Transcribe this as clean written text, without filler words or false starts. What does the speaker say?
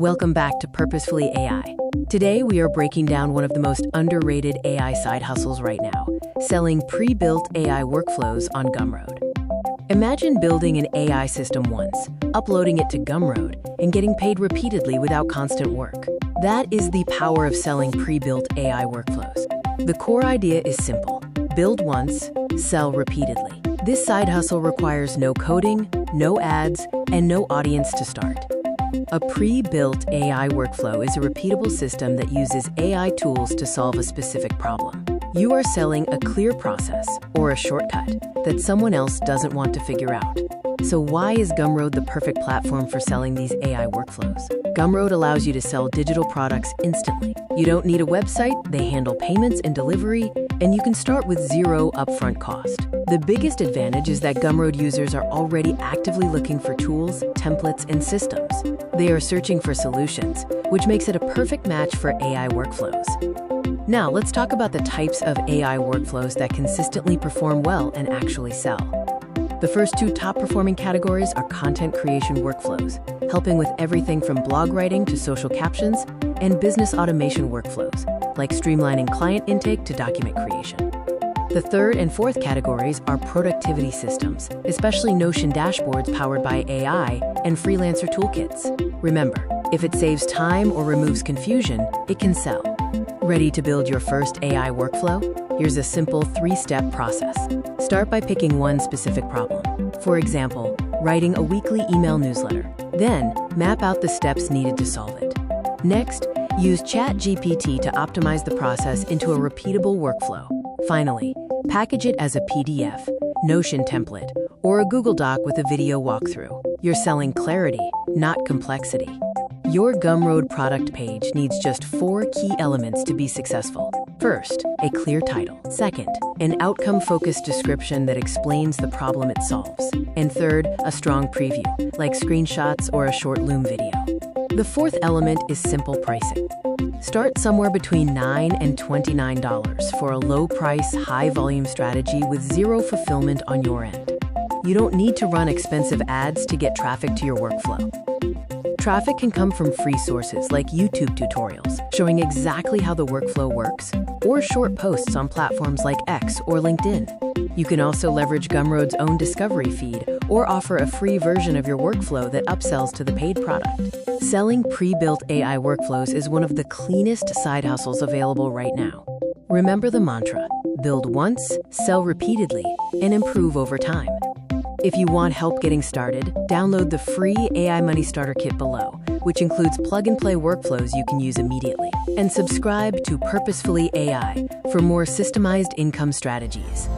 Welcome back to Purposefully AI. Today we are breaking down one of the most underrated AI side hustles right now, selling pre-built AI workflows on Gumroad. Imagine building an AI system once, uploading it to Gumroad, and getting paid repeatedly without constant work. That is the power of selling pre-built AI workflows. The core idea is simple: build once, sell repeatedly. This side hustle requires no coding, no ads, and no audience to start. A pre-built AI workflow is a repeatable system that uses AI tools to solve a specific problem. You are selling a clear process or a shortcut that someone else doesn't want to figure out. So why is Gumroad the perfect platform for selling these AI workflows? Gumroad allows you to sell digital products instantly. You don't need a website, they handle payments and delivery, and you can start with zero upfront cost. The biggest advantage is that Gumroad users are already actively looking for tools, templates, and systems. They are searching for solutions, which makes it a perfect match for AI workflows. Now, let's talk about the types of AI workflows that consistently perform well and actually sell. The first two top-performing categories are content creation workflows, helping with everything from blog writing to social captions, and business automation workflows, like streamlining client intake to document creation. The third and fourth categories are productivity systems, especially Notion dashboards powered by AI and freelancer toolkits. Remember, if it saves time or removes confusion, it can sell. Ready to build your first AI workflow? Here's a simple 3-step process. Start by picking one specific problem. For example, writing a weekly email newsletter. Then, map out the steps needed to solve it. Next, use ChatGPT to optimize the process into a repeatable workflow. Finally, package it as a PDF, Notion template, or a Google Doc with a video walkthrough. You're selling clarity, not complexity. Your Gumroad product page needs just 4 key elements to be successful. First, a clear title. Second, an outcome-focused description that explains the problem it solves. And third, a strong preview, like screenshots or a short Loom video. The fourth element is simple pricing. Start somewhere between $9 and $29 for a low-price, high-volume strategy with zero fulfillment on your end. You don't need to run expensive ads to get traffic to your workflow. Traffic can come from free sources like YouTube tutorials showing exactly how the workflow works, or short posts on platforms like X or LinkedIn. You can also leverage Gumroad's own discovery feed or offer a free version of your workflow that upsells to the paid product. Selling pre-built AI workflows is one of the cleanest side hustles available right now. Remember the mantra: build once, sell repeatedly, and improve over time. If you want help getting started, download the free AI Money Starter Kit below, which includes plug-and-play workflows you can use immediately. And subscribe to Purposefully AI for more systemized income strategies.